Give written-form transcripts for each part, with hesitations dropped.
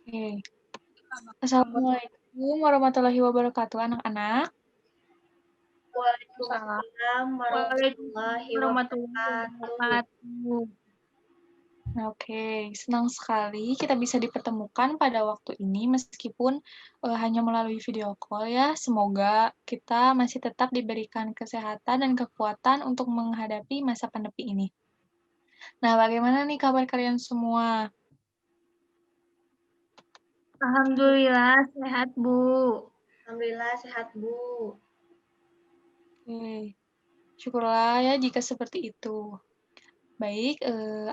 Oke. Assalamualaikum warahmatullahi wabarakatuh, anak-anak. Waalaikumsalam Waalaikumsalam warahmatullahi warahmatullahi wabarakatuh. wabarakatuh. Oke, senang sekali kita bisa dipertemukan pada waktu ini meskipun hanya melalui video call ya. Semoga kita masih tetap diberikan kesehatan dan kekuatan untuk menghadapi masa pandemi ini. Nah, bagaimana nih kabar kalian semua? Alhamdulillah sehat, Bu. Alhamdulillah sehat, Bu. Oke, syukurlah ya jika seperti itu. Baik,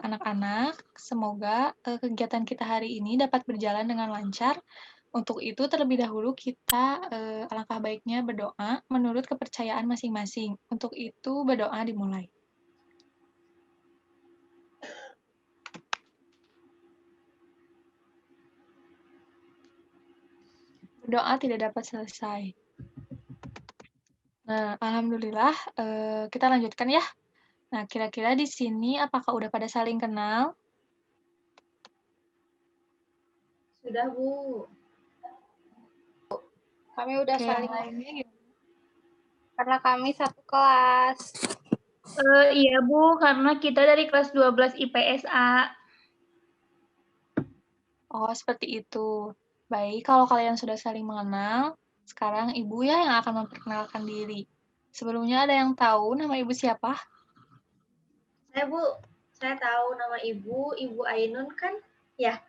anak-anak, semoga kegiatan kita hari ini dapat berjalan dengan lancar. Untuk itu, terlebih dahulu kita alangkah baiknya berdoa menurut kepercayaan masing-masing. Untuk itu, berdoa dimulai. Berdoa tidak dapat selesai. Nah, alhamdulillah, kita lanjutkan ya. Nah, kira-kira di sini apakah udah pada saling kenal? Sudah, Bu. Kami udah Oke, saling yang lainnya gimana? karena kami satu kelas. Iya, Bu, karena kita dari kelas 12 IPSA. Oh, seperti itu. Baik, kalau kalian sudah saling mengenal, sekarang Ibu ya yang akan memperkenalkan diri. Sebelumnya ada yang tahu nama Ibu siapa? Saya, Bu. Saya tahu nama Ibu Ainun kan? Ya.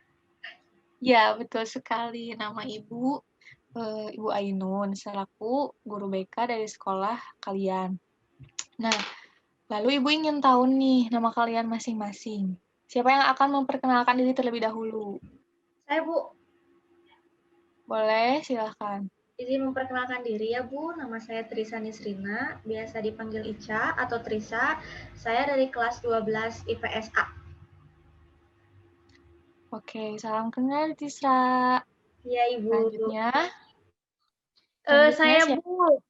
Ya, betul sekali. Nama Ibu Ibu Ainun, selaku guru BK dari sekolah kalian. Nah, lalu Ibu ingin tahu nih nama kalian masing-masing. Siapa yang akan memperkenalkan diri terlebih dahulu? Saya, Bu. Boleh, silahkan. Izin memperkenalkan diri ya, Bu. Nama saya Trisa Nisrina, biasa dipanggil Ica atau Trisa. Saya dari kelas 12 IPSA. Oke, salam kenal, Tisra. Iya, Ibu. Selanjutnya Saya, siapa? Bu.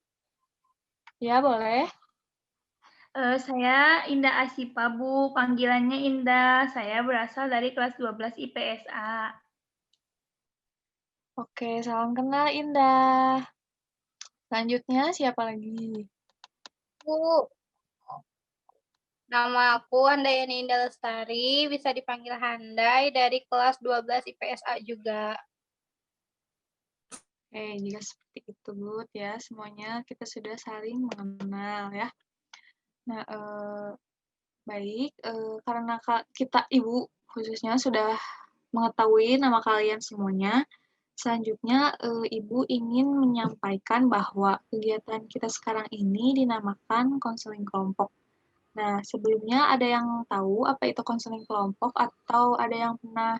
Ya, boleh. Saya Indah Asipa, Bu. Panggilannya Indah. Saya berasal dari kelas 12 IPSA. Oke, salam kenal, Indah. Selanjutnya siapa lagi? Bu, nama aku Handayani Indah Lestari, bisa dipanggil Handai dari kelas 12 IPSA juga. Oke, jika seperti itu, Bud, ya, semuanya kita sudah saling mengenal, ya. Nah, baik, karena kita, Ibu, khususnya sudah mengetahui nama kalian semuanya, selanjutnya Ibu ingin menyampaikan bahwa kegiatan kita sekarang ini dinamakan konseling kelompok. Nah, sebelumnya ada yang tahu apa itu konseling kelompok atau ada yang pernah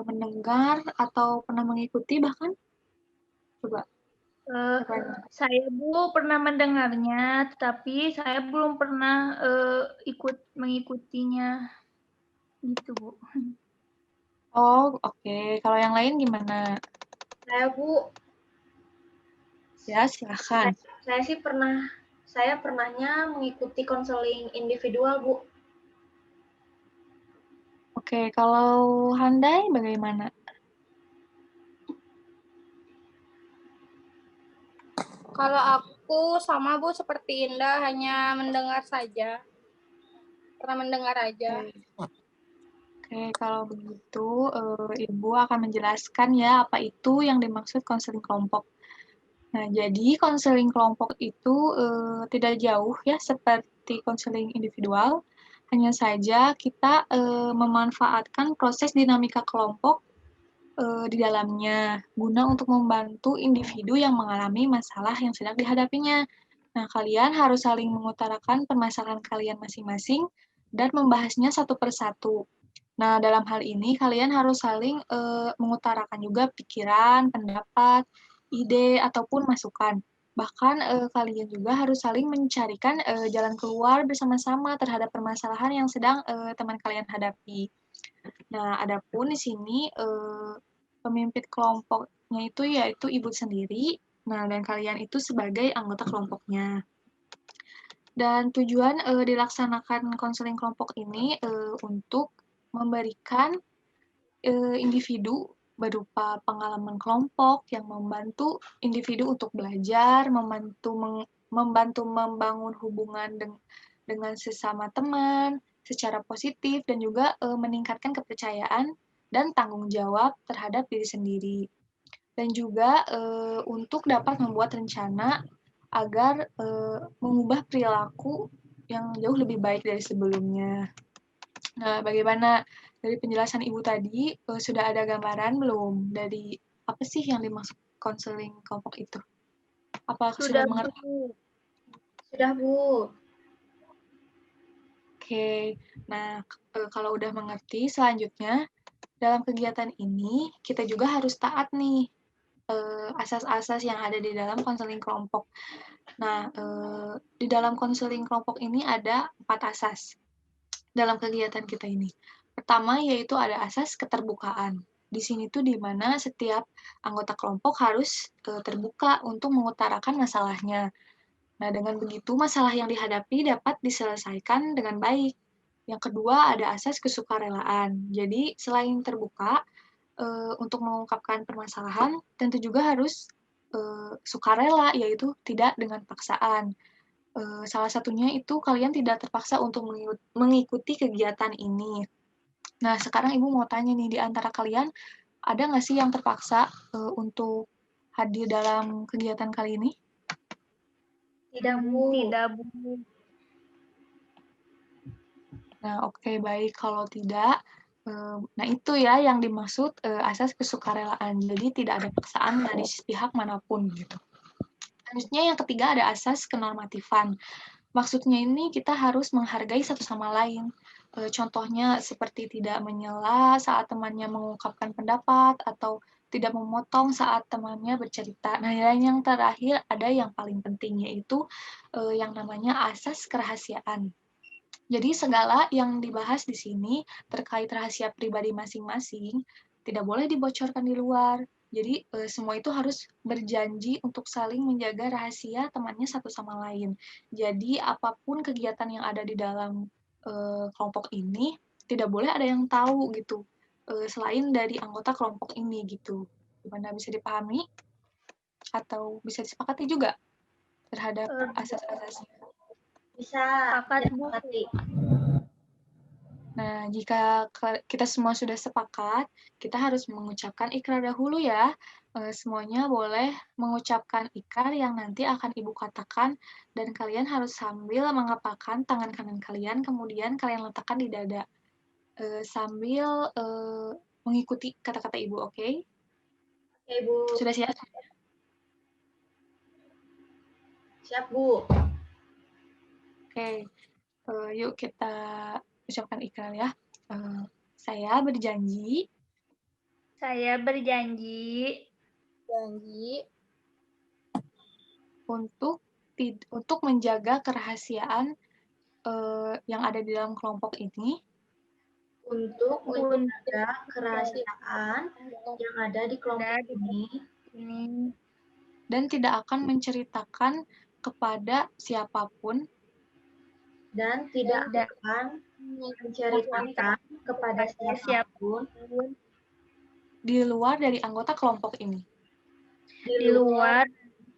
mendengar atau pernah mengikuti bahkan? Coba. Saya, Bu, pernah mendengarnya, tetapi saya belum pernah mengikutinya. Gitu, Bu. Oh, oke. Kalau yang lain gimana? Saya, Bu. Ya, silakan. Saya pernahnya mengikuti konseling individual, Bu. Oke, kalau Handai bagaimana? Kalau aku sama Bu seperti Indah, hanya mendengar saja. Pernah mendengar aja. Oke, kalau begitu Ibu akan menjelaskan ya apa itu yang dimaksud konseling kelompok. Nah, jadi konseling kelompok itu tidak jauh ya seperti konseling individual. Hanya saja kita memanfaatkan proses dinamika kelompok di dalamnya guna untuk membantu individu yang mengalami masalah yang sedang dihadapinya. Nah, kalian harus saling mengutarakan permasalahan kalian masing-masing dan membahasnya satu persatu. Nah, dalam hal ini kalian harus saling mengutarakan juga pikiran, pendapat, ide, ataupun masukan. Bahkan kalian juga harus saling mencarikan jalan keluar bersama-sama terhadap permasalahan yang sedang teman kalian hadapi. Nah, adapun di sini pemimpin kelompoknya itu yaitu ibu sendiri. Nah, dan kalian itu sebagai anggota kelompoknya. Dan tujuan dilaksanakan konseling kelompok ini untuk memberikan individu berupa pengalaman kelompok yang membantu individu untuk belajar, membantu membangun hubungan dengan sesama teman secara positif, dan juga meningkatkan kepercayaan dan tanggung jawab terhadap diri sendiri. Dan juga untuk dapat membuat rencana agar mengubah perilaku yang jauh lebih baik dari sebelumnya. Nah, bagaimana dari penjelasan Ibu tadi, sudah ada gambaran belum dari apa sih yang dimaksud konseling kelompok itu? Apa sudah mengerti? Bu. Sudah, Bu. Oke, nah kalau udah mengerti, selanjutnya dalam kegiatan ini kita juga harus taat nih asas-asas yang ada di dalam konseling kelompok. Nah, di dalam konseling kelompok ini ada 4 asas dalam kegiatan kita ini. Pertama yaitu ada asas keterbukaan. Di sini tuh di mana setiap anggota kelompok harus terbuka untuk mengutarakan masalahnya. Nah, dengan begitu masalah yang dihadapi dapat diselesaikan dengan baik. Yang kedua ada asas kesukarelaan. Jadi selain terbuka untuk mengungkapkan permasalahan, tentu juga harus sukarela, yaitu tidak dengan paksaan. Salah satunya itu kalian tidak terpaksa untuk mengikuti kegiatan ini. Nah, sekarang Ibu mau tanya nih, di antara kalian ada nggak sih yang terpaksa untuk hadir dalam kegiatan kali ini? Tidak, Bu. Tidak, Bu. Nah, oke, baik. Kalau tidak, nah itu ya yang dimaksud asas kesukarelaan. Jadi tidak ada paksaan dari pihak manapun gitu. Selanjutnya yang ketiga ada asas kenormatifan. Maksudnya ini kita harus menghargai satu sama lain. Contohnya seperti tidak menyela saat temannya mengungkapkan pendapat atau tidak memotong saat temannya bercerita. Nah, yang terakhir ada yang paling penting yaitu yang namanya asas kerahasiaan. Jadi segala yang dibahas di sini terkait rahasia pribadi masing-masing tidak boleh dibocorkan di luar. Jadi semua itu harus berjanji untuk saling menjaga rahasia temannya satu sama lain. Jadi apapun kegiatan yang ada di dalam kelompok ini tidak boleh ada yang tahu gitu. Selain dari anggota kelompok ini gitu. Gimana, bisa dipahami atau bisa disepakati juga terhadap asas-asasnya? Bisa. Sepakat, Bu. Nah, jika kita semua sudah sepakat, kita harus mengucapkan ikrar dahulu ya. Semuanya boleh mengucapkan ikrar yang nanti akan Ibu katakan, dan kalian harus sambil mengepakkan tangan kanan kalian, kemudian kalian letakkan di dada. Sambil mengikuti kata-kata Ibu, oke? Oke, Bu. Sudah siap? Siap, Bu. Oke. Yuk kita ucapkan ikrar ya. Saya berjanji Saya berjanji untuk menjaga kerahasiaan yang ada di dalam kelompok ini Untuk menjaga kerahasiaan yang ada di kelompok ini dan tidak akan menceritakan kepada siapapun dan tidak akan menceritakan kepada siapapun di luar dari anggota kelompok ini. di luar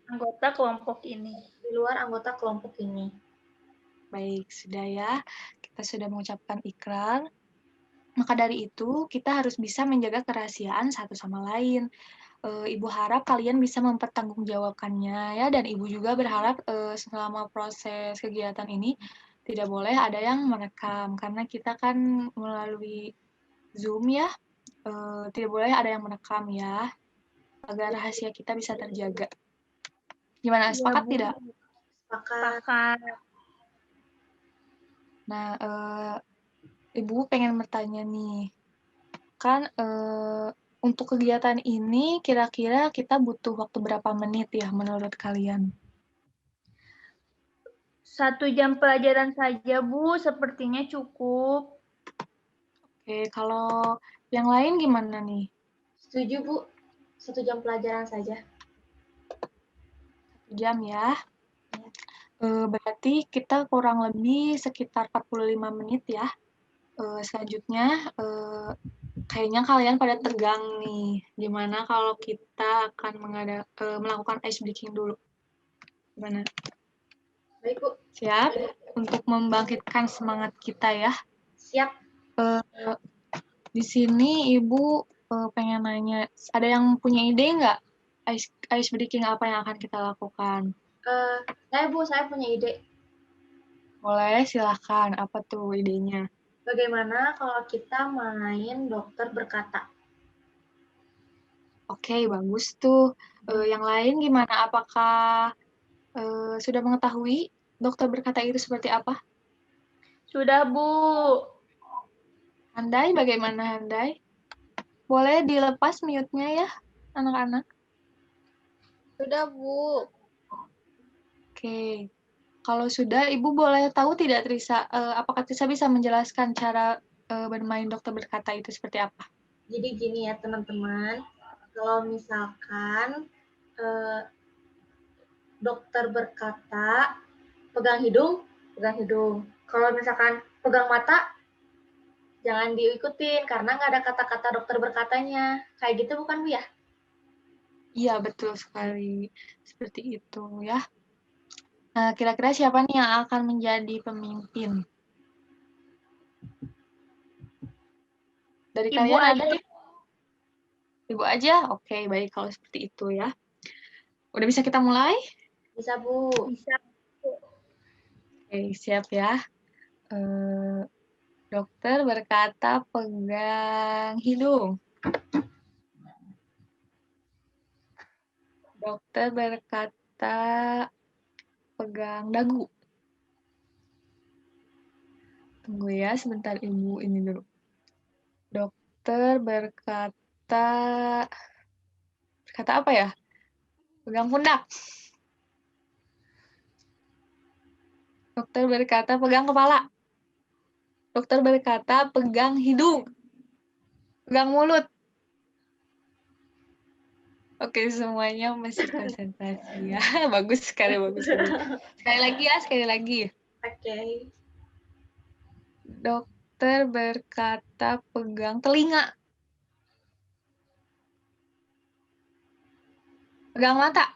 anggota kelompok ini. Di luar anggota kelompok ini. Baik, sudah ya. Kita sudah mengucapkan ikrar. Maka dari itu, kita harus bisa menjaga kerahasiaan satu sama lain. Ibu harap kalian bisa mempertanggungjawabkannya ya, dan Ibu juga berharap selama proses kegiatan ini tidak boleh ada yang merekam, karena kita kan melalui Zoom ya, tidak boleh ada yang merekam ya, agar rahasia kita bisa terjaga. Gimana, sepakat tidak? Sepakat. Nah, Ibu pengen bertanya nih, kan untuk kegiatan ini kira-kira kita butuh waktu berapa menit ya menurut kalian? 1 jam pelajaran saja, Bu, sepertinya cukup. Oke, kalau yang lain gimana nih? Setuju, Bu. 1 jam pelajaran saja. 1 jam ya. Berarti kita kurang lebih sekitar 45 menit ya. Selanjutnya Kayaknya kalian pada tegang nih. Gimana kalau kita akan melakukan ice breaking dulu? Gimana? Baik, Bu. Siap? Untuk membangkitkan semangat kita ya. Siap. Di sini Ibu pengen nanya, ada yang punya ide nggak ice breaking apa yang akan kita lakukan? Saya punya ide. Boleh, silahkan. Apa tuh idenya? Bagaimana kalau kita main dokter berkata? Oke, bagus tuh. Yang lain gimana? Apakah sudah mengetahui dokter berkata itu seperti apa? Sudah, Bu. Handai, bagaimana Handai? Boleh dilepas mute-nya ya, anak-anak? Sudah, Bu. Oke. Kalau sudah, Ibu boleh tahu tidak, Trisa, apakah Trisa bisa menjelaskan cara bermain dokter berkata itu seperti apa? Jadi gini ya teman-teman, kalau misalkan dokter berkata pegang hidung. Kalau misalkan pegang mata, jangan diikutin karena nggak ada kata-kata dokter berkatanya. Kayak gitu bukan, Bu ya? Iya, betul sekali. Seperti itu ya. Nah, kira-kira siapa nih yang akan menjadi pemimpin? Dari Ibu kalian aja. ada? Ibu aja? Oke, baik kalau seperti itu ya. Udah bisa kita mulai? Bisa, Bu. Bisa. Oke, siap ya. Dokter berkata pegang hidung. Dokter berkata pegang dagu. Tunggu ya, sebentar Ibu ini dulu. Dokter berkata apa ya? Pegang pundak. Dokter berkata pegang kepala. Dokter berkata pegang hidung. Pegang mulut. Oke, semuanya masih konsentrasi ya. Bagus sekali, bagus. Sekali lagi ya, sekali lagi. Oke. Dokter berkata pegang telinga. Pegang mata.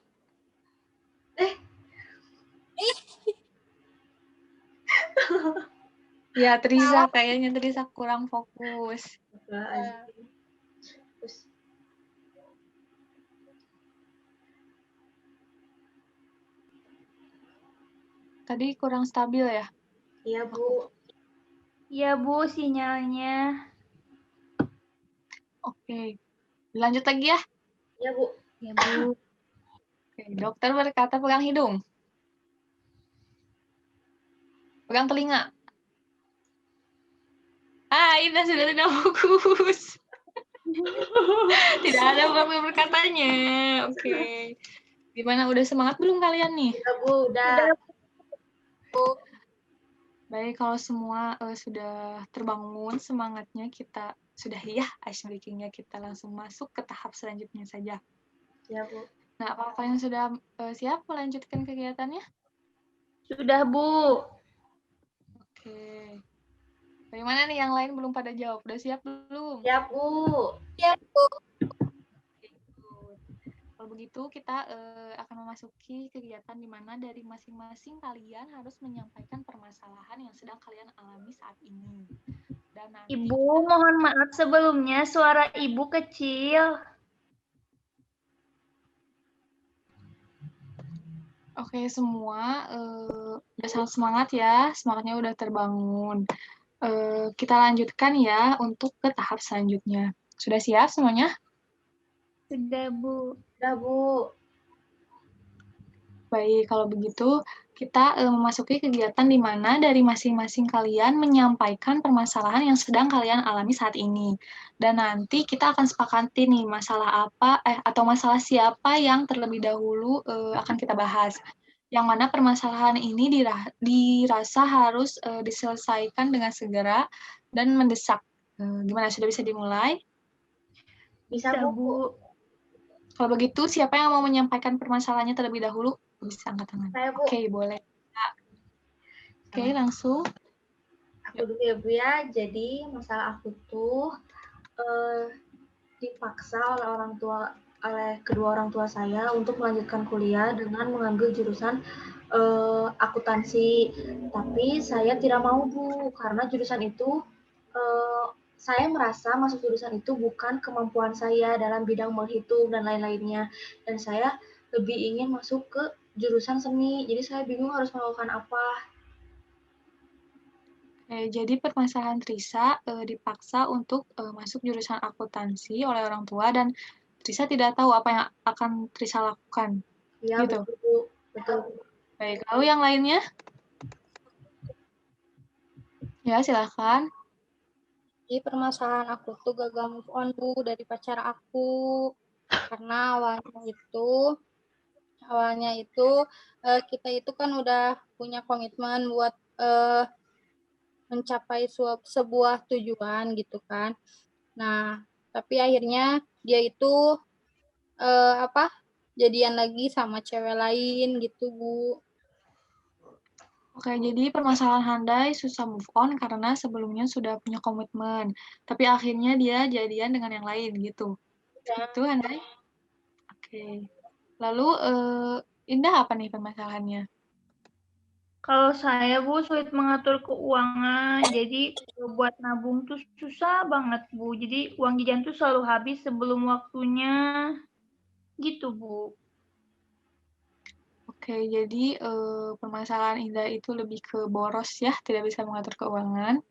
Ya, Trisa, kayaknya Trisa kurang fokus. Tadi kurang stabil ya? Iya, Bu. Iya, Bu, sinyalnya. Oke. Lanjut lagi ya. Iya, Bu. Ya, Bu. Oke, dokter berkata pegang hidung. Pegang telinga. Indah sudah tidak fokus. Tidak ada apa-apa berkatanya. Oke. Gimana, udah semangat belum kalian nih? Udah, Bu. Udah. Baik, kalau semua sudah terbangun semangatnya, kita sudah ya ice breaking-nya, kita langsung masuk ke tahap selanjutnya saja. Ya, Bu. Nah, apakah kalian sudah siap melanjutkan kegiatannya? Sudah, Bu. Oke. Bagaimana nih yang lain belum pada jawab? Udah siap belum? Siap, Bu. Siap, Bu. Kalau begitu, kita akan memasuki kegiatan di mana dari masing-masing kalian harus menyampaikan permasalahan yang sedang kalian alami saat ini. Dan nanti Ibu, mohon maaf sebelumnya suara Ibu kecil. Oke, semua udah sangat semangat ya, semangatnya udah terbangun. Kita lanjutkan ya untuk ke tahap selanjutnya. Sudah siap semuanya? Sudah, Bu. Udah, Bu. Baik, kalau begitu kita memasuki kegiatan di mana dari masing-masing kalian menyampaikan permasalahan yang sedang kalian alami saat ini. Dan nanti kita akan sepakati nih masalah apa atau masalah siapa yang terlebih dahulu akan kita bahas. Yang mana permasalahan ini dirasa harus diselesaikan dengan segera dan mendesak. Gimana, sudah bisa dimulai? Bisa, Bu. Kalau begitu, siapa yang mau menyampaikan permasalahannya terlebih dahulu? Bisa angkat tangan. Saya, Bu. Oke, boleh. Oke, langsung. Aku dulu ya, Bu ya. Jadi masalah aku tuh eh, dipaksa oleh kedua orang tua saya untuk melanjutkan kuliah dengan mengambil jurusan akuntansi. Tapi saya tidak mau, Bu, karena jurusan itu saya merasa masuk jurusan itu bukan kemampuan saya dalam bidang menghitung dan lain-lainnya. Dan saya lebih ingin masuk ke jurusan seni. Jadi saya bingung harus melakukan apa. Jadi permasalahan Trisa dipaksa untuk masuk jurusan akuntansi oleh orang tua dan Trisa tidak tahu apa yang akan Trisa lakukan. Ya, Gitu. betul, Bu. Betul. Baik, lalu yang lainnya? Ya, silakan. Jadi permasalahan aku tuh gagal move on, Bu, dari pacar aku. Karena awalnya itu kita itu kan udah punya komitmen buat mencapai sebuah tujuan gitu kan. Nah, tapi akhirnya dia itu jadian lagi sama cewek lain gitu, Bu. Oke, jadi permasalahan Handai susah move on karena sebelumnya sudah punya komitmen, tapi akhirnya dia jadian dengan yang lain gitu. Ya. Itu Handai? Oke. Lalu Indah apa nih permasalahannya? Kalau saya, Bu, sulit mengatur keuangan. Jadi, buat nabung tuh susah banget, Bu. Jadi, uang jajan tuh selalu habis sebelum waktunya. Gitu, Bu. Oke, jadi permasalahan Indah itu lebih ke boros ya, tidak bisa mengatur keuangan.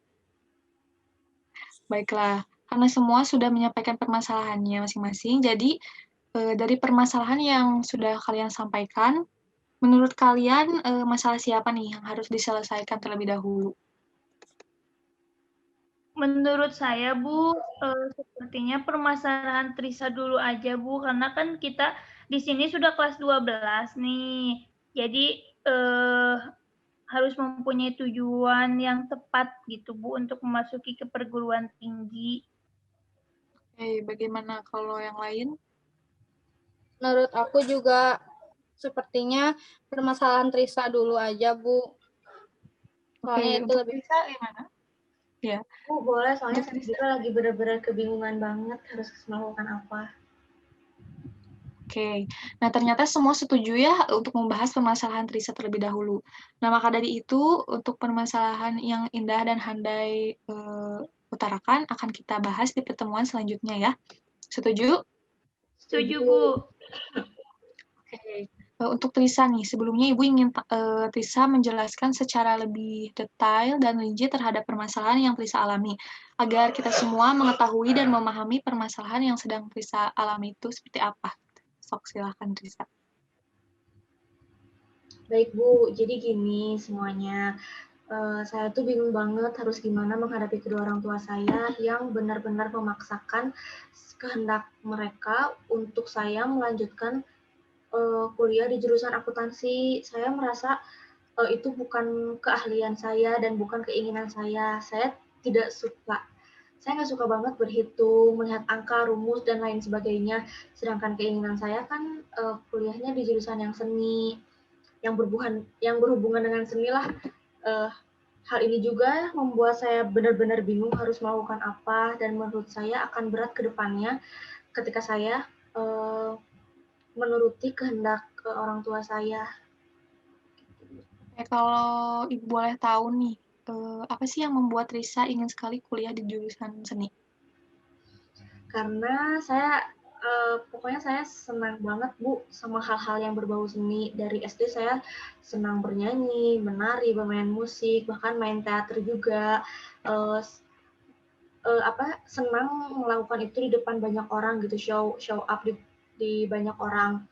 Baiklah, karena semua sudah menyampaikan permasalahannya masing-masing, jadi dari permasalahan yang sudah kalian sampaikan, menurut kalian masalah siapa nih yang harus diselesaikan terlebih dahulu? Menurut saya, Bu, sepertinya permasalahan Trisa dulu aja, Bu, karena kan kita di sini sudah kelas 12 nih. Jadi, harus mempunyai tujuan yang tepat gitu, Bu, untuk memasuki ke perguruan tinggi. Oke, bagaimana kalau yang lain? Menurut aku juga sepertinya permasalahan Trisa dulu aja, Bu. Soalnya Oke, itu untuk lebih Trisa gimana? Ya, Bu, boleh, soalnya untuk saya Trisa. juga lagi benar-benar kebingungan banget harus melakukan apa. Oke, nah ternyata semua setuju ya untuk membahas permasalahan Trisa terlebih dahulu. Nah, maka dari itu, untuk permasalahan yang Indah dan Handai utarakan akan kita bahas di pertemuan selanjutnya ya. Setuju? Setuju, Bu. Oke. Untuk Trisa nih, sebelumnya Ibu ingin Trisa menjelaskan secara lebih detail dan rinci terhadap permasalahan yang Trisa alami, agar kita semua mengetahui dan memahami permasalahan yang sedang Trisa alami itu seperti apa. Sok, silahkan Trisa. Baik, Bu. Jadi gini semuanya. Saya tuh bingung banget harus gimana menghadapi kedua orang tua saya yang benar-benar memaksakan kehendak mereka untuk saya melanjutkan kuliah di jurusan akuntansi. Saya merasa itu bukan keahlian saya dan bukan keinginan saya. Saya tidak suka. Saya nggak suka banget berhitung, melihat angka, rumus, dan lain sebagainya. Sedangkan keinginan saya kan kuliahnya di jurusan yang seni, yang berhubungan dengan seni lah. Hal ini juga membuat saya benar-benar bingung harus melakukan apa, dan menurut saya akan berat ke depannya ketika saya menuruti kehendak orang tua saya. Kalau Ibu boleh tahu nih, apa sih yang membuat Risa ingin sekali kuliah di jurusan seni? Karena pokoknya saya senang banget, Bu, sama hal-hal yang berbau seni. Dari SD saya senang bernyanyi, menari, bermain musik, bahkan main teater juga. Senang melakukan itu di depan banyak orang gitu, show up di banyak orang.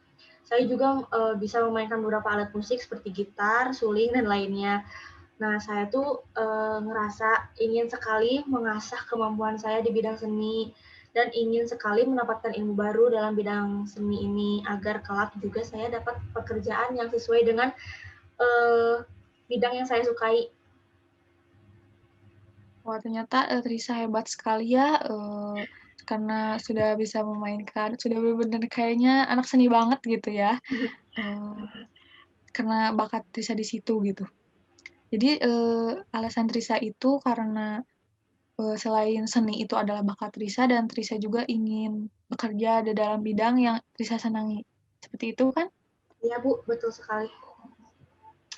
Saya juga bisa memainkan beberapa alat musik seperti gitar, suling, dan lainnya. Nah, saya tuh ngerasa ingin sekali mengasah kemampuan saya di bidang seni dan ingin sekali mendapatkan ilmu baru dalam bidang seni ini agar kelak juga saya dapat pekerjaan yang sesuai dengan bidang yang saya sukai. Wah, ternyata Risa hebat sekali ya, karena sudah bisa memainkan, sudah benar-benar kayaknya anak seni banget gitu ya, karena bakat Risa di situ gitu. Jadi alasan Risa itu karena selain seni itu adalah bakat Trisa dan Trisa juga ingin bekerja di dalam bidang yang Trisa senangi. Seperti itu kan? Iya Bu, betul sekali.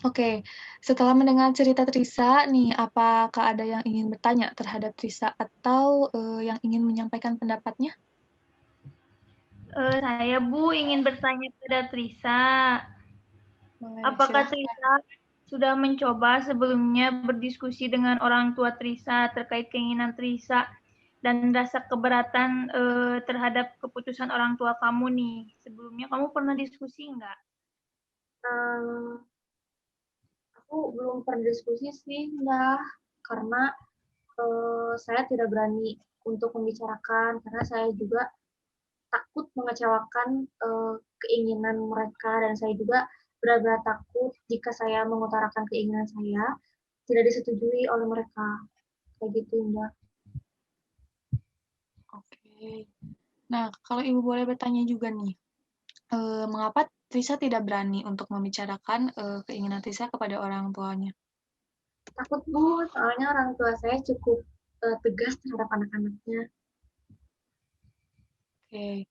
Oke, setelah mendengar cerita Trisa nih, apakah ada yang ingin bertanya terhadap Trisa atau yang ingin menyampaikan pendapatnya? Saya Bu ingin bertanya pada Trisa. Boleh, Apakah silahkan. Trisa sudah mencoba sebelumnya berdiskusi dengan orang tua Trisa terkait keinginan Trisa dan rasa keberatan terhadap keputusan orang tua kamu nih? Sebelumnya kamu pernah diskusi nggak? Aku belum pernah diskusi sih, Mbak, karena saya tidak berani untuk membicarakan karena saya juga takut mengecewakan keinginan mereka dan saya juga benar-benar takut jika saya mengutarakan keinginan saya tidak disetujui oleh mereka. Kayak gitu, Mbak. Oke. Nah, kalau Ibu boleh bertanya juga nih, mengapa Trisa tidak berani untuk membicarakan keinginan Trisa kepada orang tuanya? Takut, Bu, soalnya orang tua saya cukup tegas terhadap anak-anaknya. Oke.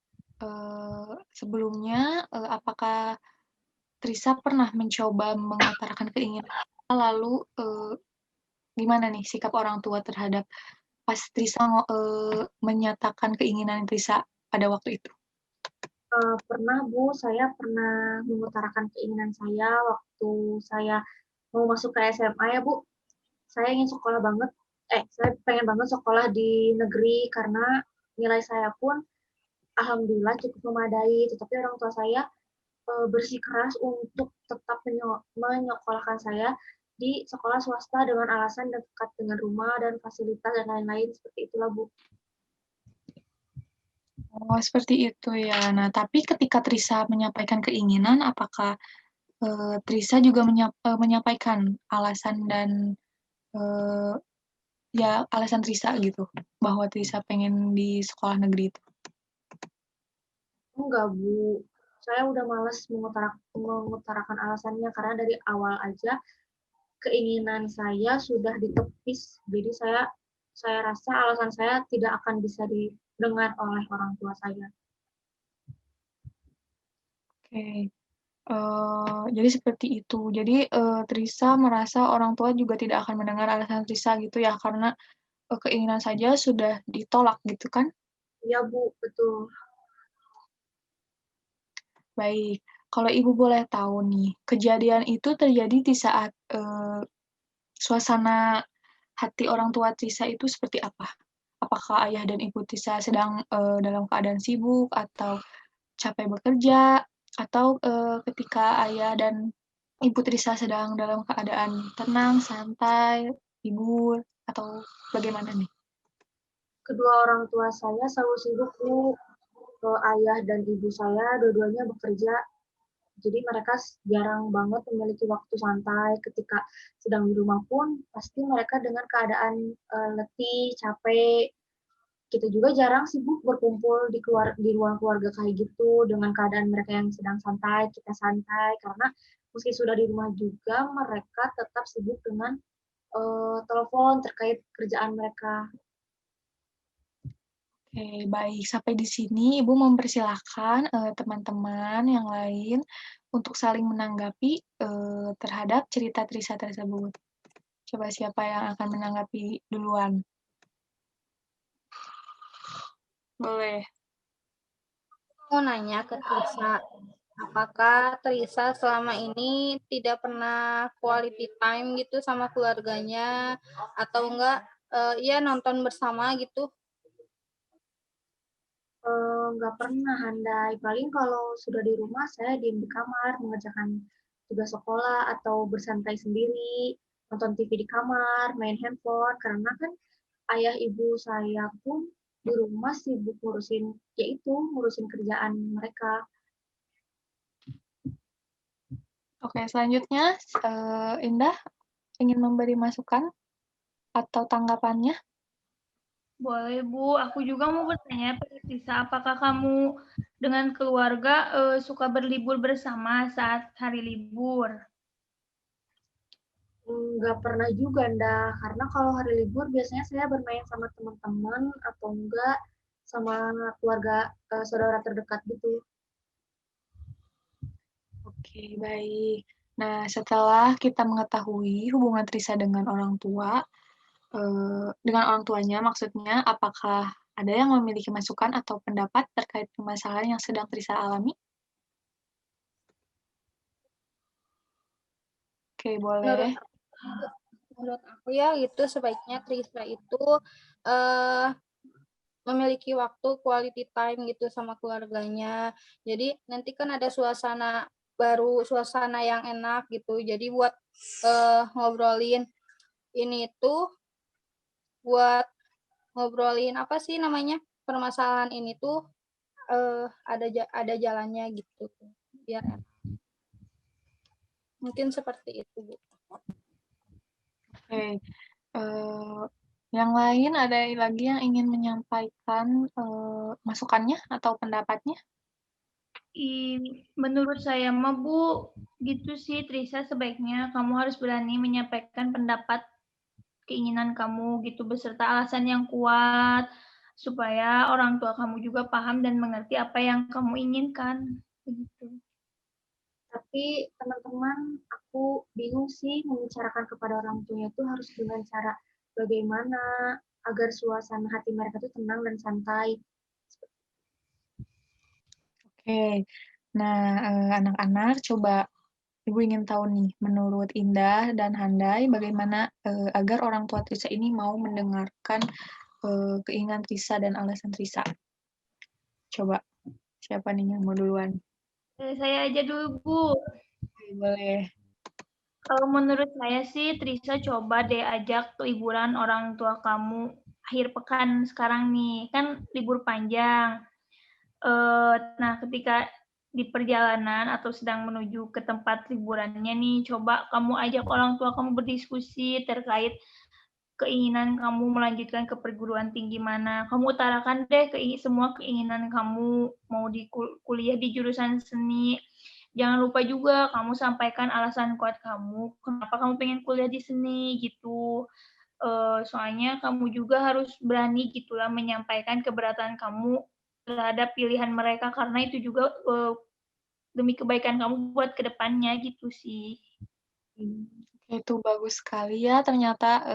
Sebelumnya, apakah Trisa pernah mencoba mengutarakan keinginan, lalu gimana nih sikap orang tua terhadap pas Trisa menyatakan keinginan Trisa pada waktu itu? Pernah, Bu, saya pernah mengutarakan keinginan saya waktu saya mau masuk ke SMA ya, Bu. Saya ingin sekolah banget, saya pengen banget sekolah di negeri karena nilai saya pun alhamdulillah cukup memadai, tetapi orang tua saya bersikeras untuk tetap menyekolahkan saya di sekolah swasta dengan alasan dekat dengan rumah dan fasilitas dan lain-lain seperti itulah Bu. Oh, seperti itu ya. Nah, tapi ketika Trisa menyampaikan keinginan, apakah Trisa juga menyampaikan alasan dan eh, ya alasan Trisa gitu bahwa Trisa pengen di sekolah negeri itu? Enggak Bu, saya udah males mengutarakan alasannya karena dari awal aja keinginan saya sudah ditepis. Jadi saya rasa alasan saya tidak akan bisa didengar oleh orang tua saya. Oke. Jadi seperti itu. Jadi Trisa merasa orang tua juga tidak akan mendengar alasan Trisa gitu ya, karena keinginan saja sudah ditolak gitu kan? Iya Bu, betul. Baik. Kalau Ibu boleh tahu nih, kejadian itu terjadi di saat suasana hati orang tua Trisa itu seperti apa? Apakah ayah dan ibu Trisa sedang dalam keadaan sibuk atau capek bekerja, atau ketika ayah dan ibu Trisa sedang dalam keadaan tenang, santai, libur, atau bagaimana nih? Kedua orang tua saya selalu sibuk Bu. Ayah dan ibu saya dua-duanya bekerja. Jadi mereka jarang banget memiliki waktu santai ketika sedang di rumah pun pasti mereka dengan keadaan letih, capek. Kita juga jarang sibuk berkumpul di ruang keluarga kayak gitu dengan keadaan mereka yang sedang santai, kita santai karena meski sudah di rumah juga mereka tetap sibuk dengan telepon terkait kerjaan mereka. Oke, baik. Sampai di sini Ibu mempersilahkan teman-teman yang lain untuk saling menanggapi terhadap cerita Trisa tersebut. Coba siapa yang akan menanggapi duluan? Boleh. Mau nanya ke Trisa, apakah Trisa selama ini tidak pernah quality time gitu sama keluarganya atau enggak ya nonton bersama gitu? Nggak pernah handai. Paling kalau sudah di rumah saya diem di kamar mengerjakan tugas sekolah atau bersantai sendiri, nonton TV di kamar, main handphone. Karena kan ayah ibu saya pun di rumah sibuk ngurusin, yaitu ngurusin kerjaan mereka. Oke, selanjutnya Indah ingin memberi masukan atau tanggapannya? Boleh Bu, aku juga mau bertanya pada Trisa, apakah kamu dengan keluarga suka berlibur bersama saat hari libur? Nggak pernah juga, Nda. Karena kalau hari libur biasanya saya bermain sama teman-teman atau enggak sama keluarga saudara terdekat gitu. Oke, baik. Nah, setelah kita mengetahui hubungan Trisa dengan orang tua, dengan orang tuanya maksudnya, apakah ada yang memiliki masukan atau pendapat terkait permasalahan yang sedang Trisa alami? Oke, Menurut boleh. menurut aku ya itu sebaiknya Trisa itu eh memiliki waktu quality time gitu sama keluarganya. Jadi nanti kan ada suasana yang enak gitu. Jadi buat ngobrolin ini tuh buat ngobrolin apa sih namanya permasalahan ini tuh ada jalannya gitu biar enak. Mungkin seperti itu, Bu. Oke. Eh, yang lain ada lagi yang ingin menyampaikan masukannya atau pendapatnya? Menurut saya mah Bu, gitu sih Trisa, sebaiknya kamu harus berani menyampaikan pendapat keinginan kamu gitu beserta alasan yang kuat supaya orang tua kamu juga paham dan mengerti apa yang kamu inginkan begitu. Tapi teman-teman, aku bingung sih membicarakan kepada orang tuanya itu harus dengan cara bagaimana agar suasana hati mereka itu tenang dan santai. Oke. Nah, anak-anak coba Ibu ingin tahu nih, menurut Indah dan Handai, bagaimana agar orang tua Trisa ini mau mendengarkan keinginan Trisa dan alasan Trisa? Coba, siapa nih yang mau duluan? Saya aja dulu Bu. Oke, boleh. Kalau menurut saya sih Trisa coba deh ajak liburan orang tua kamu akhir pekan sekarang nih, kan libur panjang. Nah, ketika di perjalanan atau sedang menuju ke tempat liburannya nih, coba kamu ajak orang tua kamu berdiskusi terkait keinginan kamu melanjutkan ke perguruan tinggi mana. Kamu utarakan deh semua keinginan kamu mau di kuliah di jurusan seni. Jangan lupa juga kamu sampaikan alasan kuat kamu kenapa kamu pengen kuliah di seni gitu. Soalnya kamu juga harus berani gitulah menyampaikan keberatan kamu terhadap pilihan mereka karena itu juga demi kebaikan kamu buat kedepannya gitu sih. Itu bagus sekali ya ternyata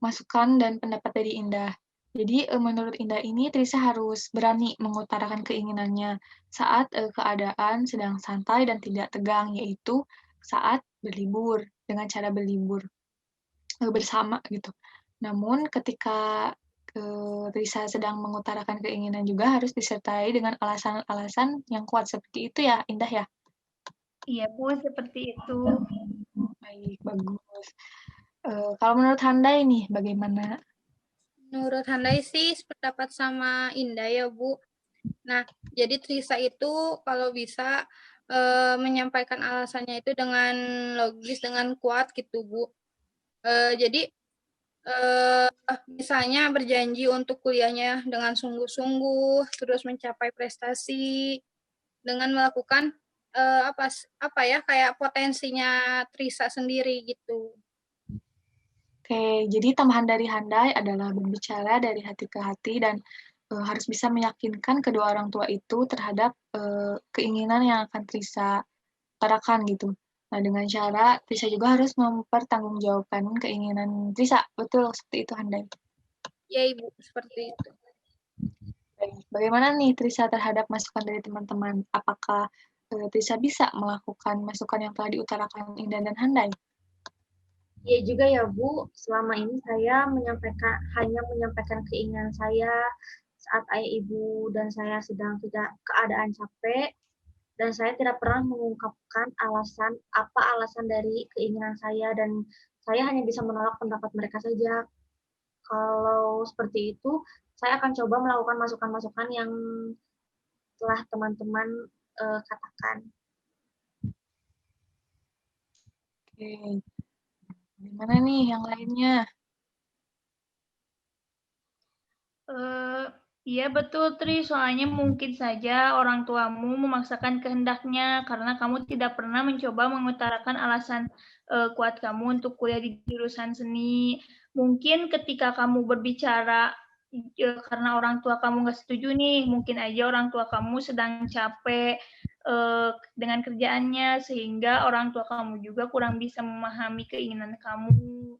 masukan dan pendapat dari Indah. Jadi menurut Indah ini Trisa harus berani mengutarakan keinginannya saat keadaan sedang santai dan tidak tegang, yaitu saat berlibur dengan cara berlibur bersama gitu. Namun ketika Trisa sedang mengutarakan keinginan juga harus disertai dengan alasan-alasan yang kuat seperti itu ya, Indah ya. Iya Bu, seperti itu. Baik, bagus. Kalau menurut Handai nih, bagaimana? Menurut Handai sih sependapat sama Indah ya, Bu. Nah, jadi Trisa itu kalau bisa menyampaikan alasannya itu dengan logis, dengan kuat gitu, Bu. Jadi misalnya berjanji untuk kuliahnya dengan sungguh-sungguh, terus mencapai prestasi dengan melakukan apa ya kayak potensinya Trisa sendiri gitu. Oke, jadi tambahan dari Handai adalah berbicara dari hati ke hati dan harus bisa meyakinkan kedua orang tua itu terhadap keinginan yang akan Trisa utarakan gitu. Nah, dengan cara Trisa juga harus mempertanggungjawabkan keinginan Trisa. Betul, seperti itu Handai. Ya, Ibu, seperti itu. Baik. Bagaimana nih Trisa terhadap masukan dari teman-teman? Apakah Trisa bisa melakukan masukan yang telah diutarakan Indah dan Handai? Ya juga ya Bu, selama ini saya hanya menyampaikan keinginan saya saat ayah ibu dan saya sedang tidak keadaan capek, dan saya tidak pernah mengungkapkan apa alasan dari keinginan saya, dan saya hanya bisa menolak pendapat mereka saja. Kalau seperti itu, saya akan coba melakukan masukan-masukan yang telah teman-teman katakan. Oke. Gimana nih yang lainnya? Iya betul Tri, soalnya mungkin saja orang tuamu memaksakan kehendaknya karena kamu tidak pernah mencoba mengutarakan alasan kuat kamu untuk kuliah di jurusan seni. Mungkin ketika kamu berbicara karena orang tua kamu nggak setuju nih, mungkin aja orang tua kamu sedang capek dengan kerjaannya sehingga orang tua kamu juga kurang bisa memahami keinginan kamu.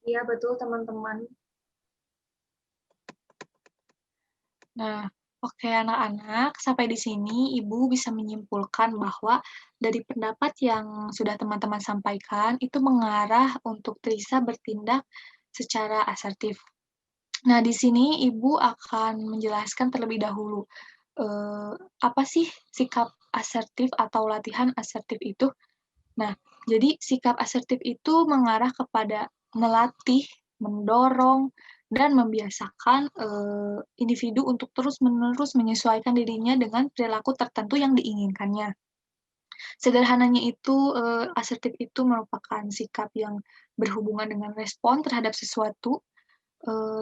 Iya betul teman-teman. Nah, oke anak-anak, sampai di sini Ibu bisa menyimpulkan bahwa dari pendapat yang sudah teman-teman sampaikan itu mengarah untuk Trisa bertindak secara asertif. Nah, di sini Ibu akan menjelaskan terlebih dahulu apa sih sikap asertif atau latihan asertif itu. Nah, jadi sikap asertif itu mengarah kepada melatih, mendorong, dan membiasakan individu untuk terus-menerus menyesuaikan dirinya dengan perilaku tertentu yang diinginkannya. Sederhananya itu, asertif itu merupakan sikap yang berhubungan dengan respon terhadap sesuatu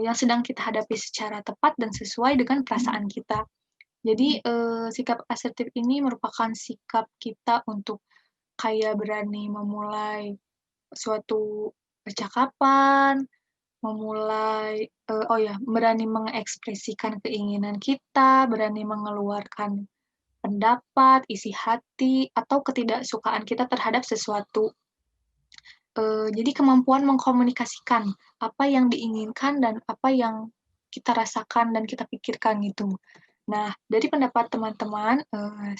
yang sedang kita hadapi secara tepat dan sesuai dengan perasaan kita. Jadi, sikap asertif ini merupakan sikap kita untuk kayak berani memulai suatu percakapan, berani mengekspresikan keinginan kita, berani mengeluarkan pendapat, isi hati, atau ketidaksukaan kita terhadap sesuatu. Jadi kemampuan mengkomunikasikan apa yang diinginkan dan apa yang kita rasakan dan kita pikirkan gitu. Nah, dari pendapat teman-teman,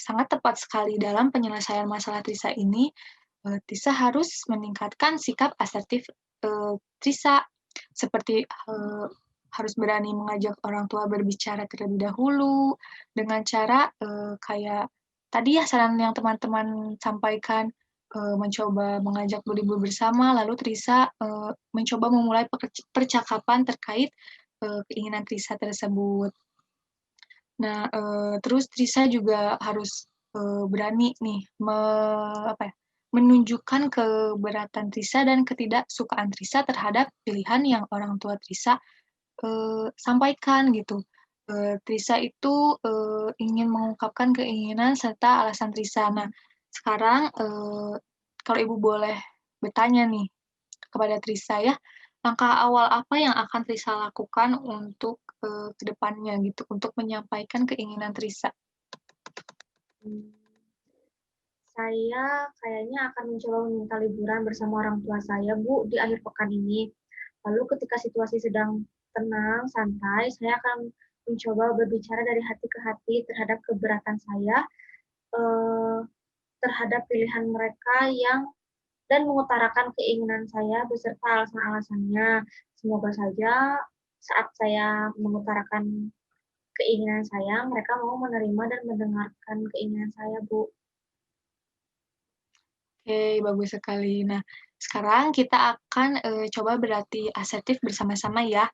sangat tepat sekali dalam penyelesaian masalah Trisa ini, Trisa harus meningkatkan sikap asertif Trisa, seperti harus berani mengajak orang tua berbicara terlebih dahulu, dengan cara kayak tadi ya saran yang teman-teman sampaikan, mencoba mengajak berlibur bersama, lalu Trisa mencoba memulai percakapan terkait keinginan Trisa tersebut. Nah, terus Trisa juga harus berani nih menunjukkan keberatan Trisa dan ketidaksukaan Trisa terhadap pilihan yang orang tua Trisa sampaikan gitu. Trisa itu ingin mengungkapkan keinginan serta alasan Trisa. Nah, sekarang kalau Ibu boleh bertanya nih kepada Trisa ya, langkah awal apa yang akan Trisa lakukan untuk ke depannya gitu, untuk menyampaikan keinginan Trisa? Saya kayaknya akan mencoba meminta liburan bersama orang tua saya, Bu, di akhir pekan ini. Lalu ketika situasi sedang tenang, santai, saya akan mencoba berbicara dari hati ke hati terhadap keberatan saya, terhadap pilihan mereka dan mengutarakan keinginan saya beserta alasan-alasannya. Semoga saja saat saya mengutarakan keinginan saya, mereka mau menerima dan mendengarkan keinginan saya, Bu. Oke, bagus sekali. Nah, sekarang kita akan coba berlatih asertif bersama-sama ya.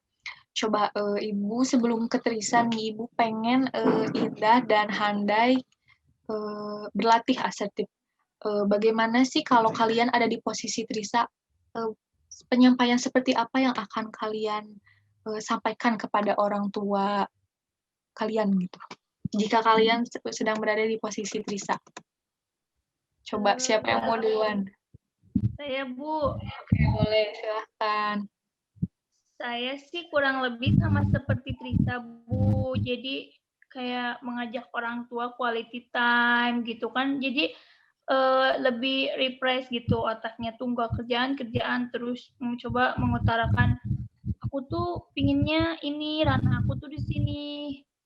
Coba Ibu sebelum ke Trisa nih, Ibu pengen Indah dan Handai berlatih asertif. Bagaimana sih kalau kalian ada di posisi Trisa, penyampaian seperti apa yang akan kalian sampaikan kepada orang tua kalian gitu? Jika kalian sedang berada di posisi Trisa. Coba siapa yang mau duluan? Saya Bu, Oke, boleh, silahkan. saya sih kurang lebih sama seperti Trisa Bu. Jadi kayak mengajak orang tua quality time gitu kan. Jadi lebih refresh gitu otaknya tuh nggak kerjaan terus mencoba mengutarakan aku tuh pinginnya ini, ranah aku tuh di sini,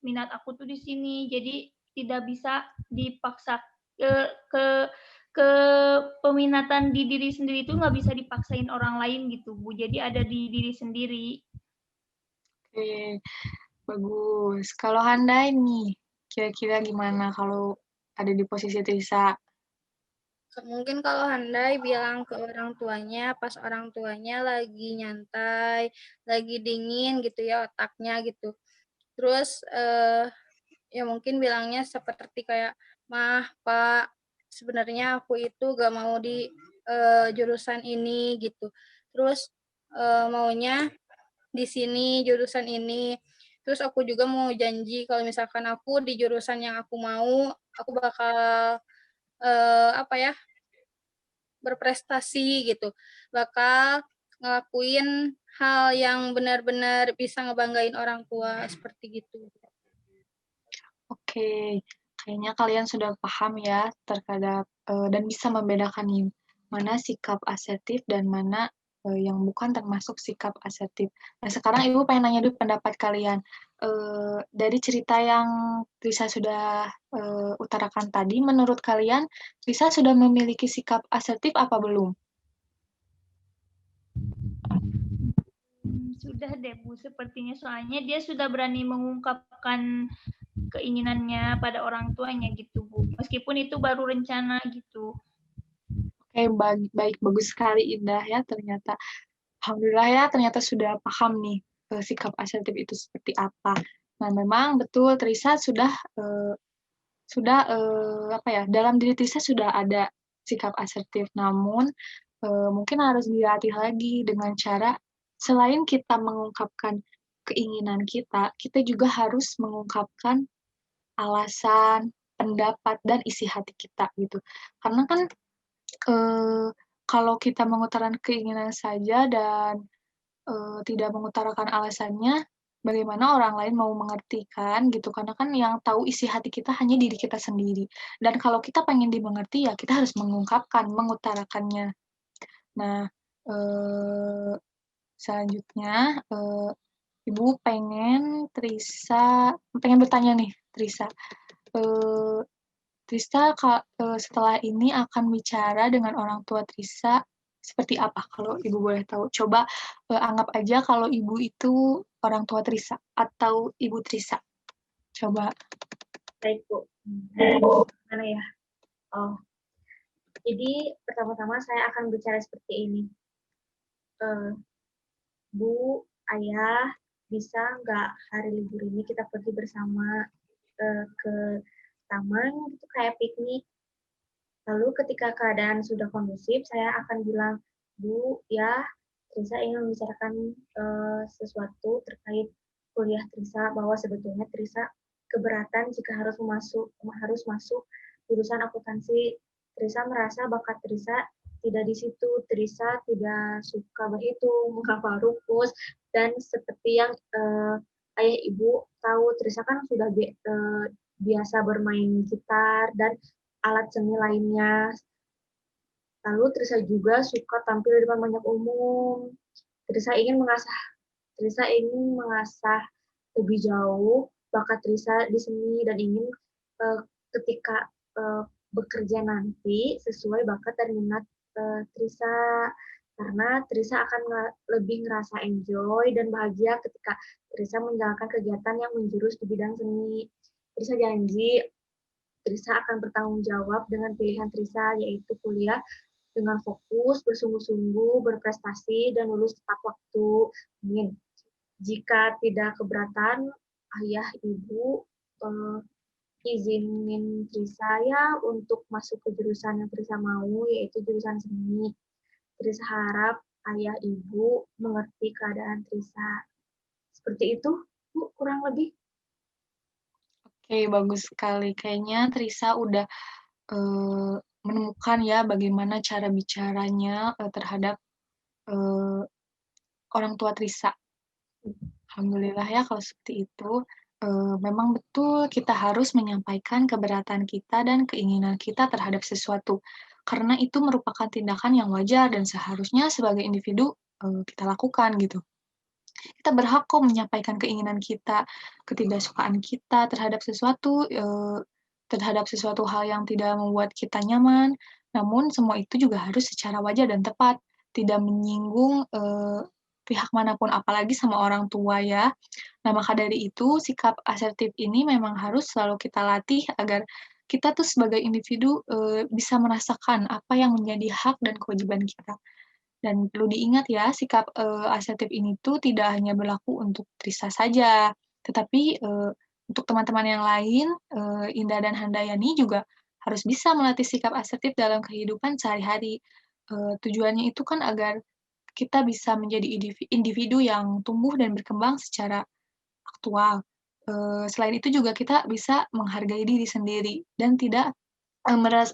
minat aku tuh di sini. Jadi tidak bisa dipaksa ke ke peminatan di diri sendiri itu nggak bisa dipaksain orang lain gitu Bu. Jadi ada di diri sendiri. Oke, bagus. Kalau Handai nih, kira-kira gimana kalau ada di posisi Trisa? Mungkin kalau Handai bilang ke orang tuanya pas orang tuanya lagi nyantai, lagi dingin gitu ya otaknya gitu. Terus ya mungkin bilangnya seperti kayak, "Mah, Pak, sebenarnya aku itu gak mau di jurusan ini," gitu. Terus maunya di sini jurusan ini. Terus aku juga mau janji kalau misalkan aku di jurusan yang aku mau, aku bakal apa ya, berprestasi gitu. Bakal ngelakuin hal yang benar-benar bisa ngebanggain orang tua seperti gitu. Oke, kayaknya kalian sudah paham ya terhadap dan bisa membedakan nih mana sikap asertif dan mana yang bukan termasuk sikap asertif. Nah, sekarang Ibu pengen nanya dulu pendapat kalian. Dari cerita yang Risa sudah utarakan tadi, menurut kalian Risa sudah memiliki sikap asertif apa belum? Sudah deh Bu, sepertinya soalnya dia sudah berani mengungkapkan keinginannya pada orang tuanya gitu Bu. Meskipun itu baru rencana gitu. Oke, baik, bagus sekali Indah ya ternyata. Alhamdulillah ya ternyata sudah paham nih sikap asertif itu seperti apa. Nah, memang betul Trisa sudah apa ya, dalam diri Trisa sudah ada sikap asertif. Namun mungkin harus dilatih lagi dengan cara selain kita mengungkapkan keinginan kita, kita juga harus mengungkapkan alasan, pendapat dan isi hati kita gitu. Karena kan kalau kita mengutarakan keinginan saja dan tidak mengutarakan alasannya, bagaimana orang lain mau mengerti kan gitu, karena kan yang tahu isi hati kita hanya diri kita sendiri. Dan kalau kita pengen dimengerti ya kita harus mengungkapkan, mengutarakannya. Nah, selanjutnya Ibu pengen bertanya nih Trisa. Trisa setelah ini akan bicara dengan orang tua Trisa seperti apa kalau Ibu boleh tahu? Coba anggap aja kalau Ibu itu orang tua Trisa atau Ibu Trisa. Coba. Baik, Bu. Mana ya? Oh, jadi pertama-tama saya akan bicara seperti ini. Bu, Ayah, bisa nggak hari libur ini kita pergi bersama ke taman gitu kayak piknik. Lalu ketika keadaan sudah kondusif, saya akan bilang, Bu, ya, Trisa ingin membicarakan sesuatu terkait kuliah Trisa, bahwa sebetulnya Trisa keberatan jika harus masuk jurusan akuntansi. Trisa merasa bakat Trisa tidak di situ, Trisa tidak suka berhitung, menghafal rumus, dan seperti yang ayah ibu tahu, Trisa kan sudah biasa bermain gitar dan alat seni lainnya. Lalu Trisa juga suka tampil di depan banyak umum. Trisa ingin mengasah lebih jauh bakat Trisa di seni dan ingin ketika bekerja nanti sesuai bakat dan minat Trisa, karena Trisa akan lebih ngerasa enjoy dan bahagia ketika Trisa menjalankan kegiatan yang menjurus di bidang seni. Trisa janji Trisa akan bertanggung jawab dengan pilihan Trisa, yaitu kuliah dengan fokus, bersungguh-sungguh, berprestasi, dan lulus tepat waktu. Amin. Jika tidak keberatan, ayah, ibu, izinin Trisa ya untuk masuk ke jurusan yang Trisa mau, yaitu jurusan seni. Trisa harap ayah, ibu mengerti keadaan Trisa. Seperti itu, Bu, kurang lebih. Oke, bagus sekali. Kayaknya Trisa udah menemukan ya bagaimana cara bicaranya terhadap orang tua Trisa. Alhamdulillah ya kalau seperti itu. Memang betul kita harus menyampaikan keberatan kita dan keinginan kita terhadap sesuatu. Karena itu merupakan tindakan yang wajar dan seharusnya sebagai individu kita lakukan gitu. Kita berhak kok menyampaikan keinginan kita, ketidaksukaan kita terhadap sesuatu hal yang tidak membuat kita nyaman. Namun semua itu juga harus secara wajar dan tepat, tidak menyinggung pihak manapun, apalagi sama orang tua ya. Nah, maka dari itu sikap asertif ini memang harus selalu kita latih agar kita tuh sebagai individu bisa merasakan apa yang menjadi hak dan kewajiban kita. Dan perlu diingat ya, sikap asertif ini tuh tidak hanya berlaku untuk Trisa saja, tetapi untuk teman-teman yang lain, Indah dan Handayani juga harus bisa melatih sikap asertif dalam kehidupan sehari-hari. Tujuannya itu kan agar kita bisa menjadi individu yang tumbuh dan berkembang secara aktual. Selain itu juga kita bisa menghargai diri sendiri dan tidak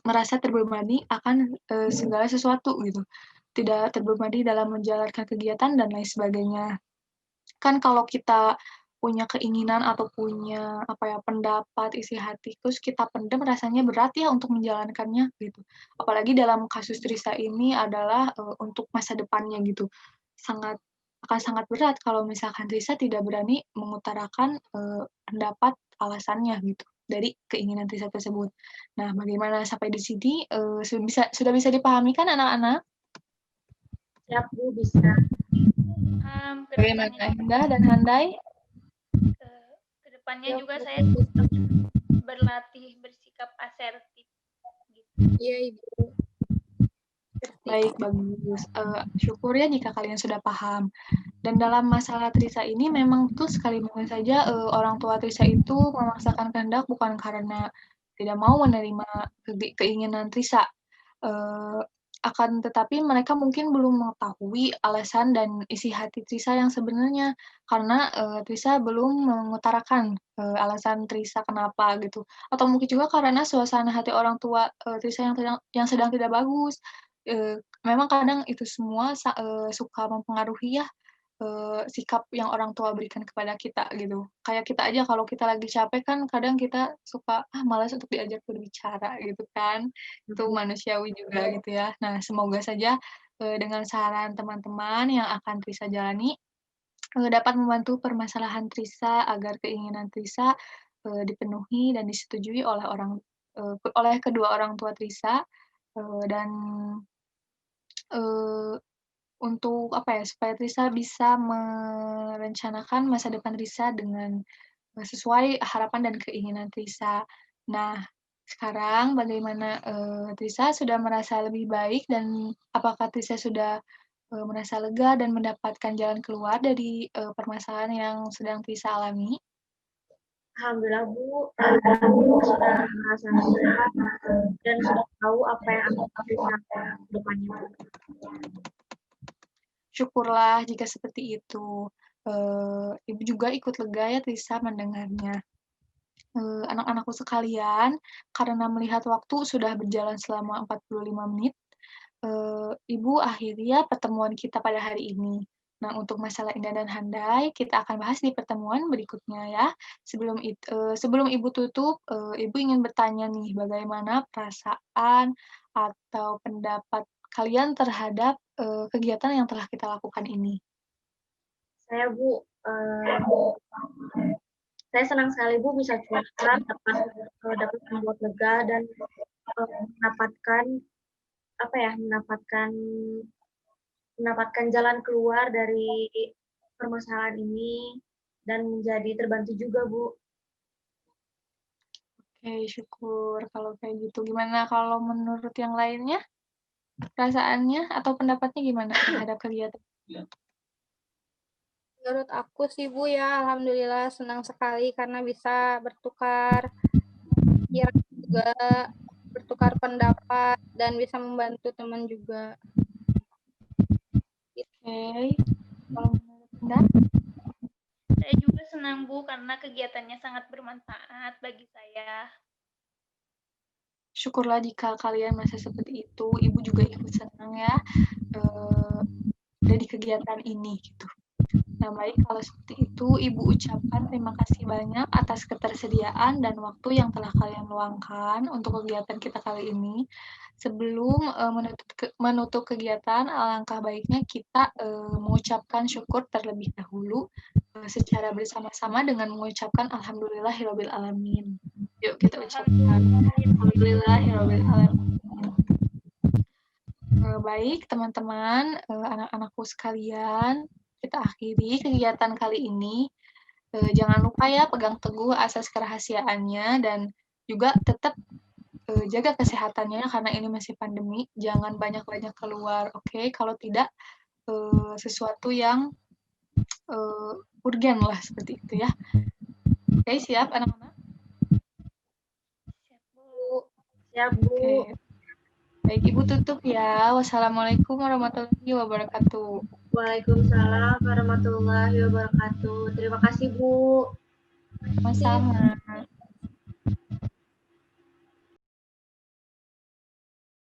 merasa terbebani akan segala sesuatu gitu. Tidak terbebani dalam menjalankan kegiatan dan lain sebagainya. Kan kalau kita punya keinginan atau punya pendapat isi hati terus kita pendam rasanya berat ya untuk menjalankannya gitu. Apalagi dalam kasus Trisa ini adalah untuk masa depannya gitu. Akan sangat berat kalau misalkan Trisa tidak berani mengutarakan pendapat alasannya gitu dari keinginan Trisa tersebut. Nah, bagaimana sampai di sini sudah bisa dipahami kan anak-anak? Siap Bu, bisa. Bagaimana Indah dan Handai? Kedepannya juga saya tetap berlatih bersikap asertif. Iya, Ibu. Baik, bagus. Syukur ya jika kalian sudah paham. Dan dalam masalah Trisa ini memang betul sekali mungkin saja orang tua Trisa itu memaksakan kehendak bukan karena tidak mau menerima keinginan Trisa. Akan tetapi mereka mungkin belum mengetahui alasan dan isi hati Trisa yang sebenarnya karena Trisa belum mengutarakan alasan Trisa kenapa gitu. Atau mungkin juga karena suasana hati orang tua Trisa yang sedang tidak bagus. Memang kadang itu semua suka mempengaruhi ya sikap yang orang tua berikan kepada kita gitu. Kayak kita aja kalau kita lagi capek kan kadang kita suka malas untuk diajak berbicara gitu kan. Itu manusiawi juga gitu ya. Nah, semoga saja dengan saran teman-teman yang akan Trisa jalani dapat membantu permasalahan Trisa agar keinginan Trisa dipenuhi dan disetujui oleh kedua orang tua Trisa dan untuk supaya Trisa bisa merencanakan masa depan Trisa dengan sesuai harapan dan keinginan Trisa. Nah, sekarang bagaimana Trisa sudah merasa lebih baik dan apakah Trisa sudah merasa lega dan mendapatkan jalan keluar dari permasalahan yang sedang Trisa alami? Alhamdulillah Bu, aku sudah merasa lega dan sudah tahu apa yang akan aku lakukan ke depannya. Syukurlah jika seperti itu. Ibu juga ikut lega ya Trisa mendengarnya. Anak-anakku sekalian, karena melihat waktu sudah berjalan selama 45 menit, Ibu akhiri ya pertemuan kita pada hari ini. Nah, untuk masalah Indah dan Handai, kita akan bahas di pertemuan berikutnya ya. Sebelum Ibu tutup, Ibu ingin bertanya nih, bagaimana perasaan atau pendapat kalian terhadap kegiatan yang telah kita lakukan ini? Saya Bu, saya senang sekali Bu bisa curhat, dapat membuat lega dan mendapatkan jalan keluar dari permasalahan ini dan menjadi terbantu juga Bu. Oke, syukur kalau kayak gitu. Gimana kalau menurut yang lainnya? Perasaannya atau pendapatnya gimana terhadap kegiatan? Menurut aku sih Bu ya, alhamdulillah senang sekali karena bisa bertukar pikiran juga, bertukar pendapat dan bisa membantu teman juga. Oke, kalau menurut Anda? Saya juga senang Bu karena kegiatannya sangat bermanfaat bagi saya. Syukurlah jika kalian merasa seperti itu. Ibu juga ikut senang ya dari kegiatan ini gitu. Nah, baik kalau seperti itu, Ibu ucapkan terima kasih banyak atas ketersediaan dan waktu yang telah kalian luangkan untuk kegiatan kita kali ini. Sebelum menutup kegiatan, alangkah baiknya kita mengucapkan syukur terlebih dahulu secara bersama-sama dengan mengucapkan Alhamdulillahirabbil alamin. Yuk kita ucapkan Alhamdulillahirabbil alamin. Baik teman-teman, anak-anakku sekalian, kita akhiri kegiatan kali ini. Jangan lupa ya pegang teguh asas kerahasiaannya dan juga tetap jaga kesehatannya karena ini masih pandemi. Jangan banyak-banyak keluar, oke? Kalau tidak sesuatu yang urgen lah seperti itu ya. Oke, siap anak-anak? Siap Bu. Oke. Baik, Ibu tutup ya. Wassalamualaikum warahmatullahi wabarakatuh. Waalaikumsalam warahmatullahi wabarakatuh. Terima kasih, Bu. Sama-sama.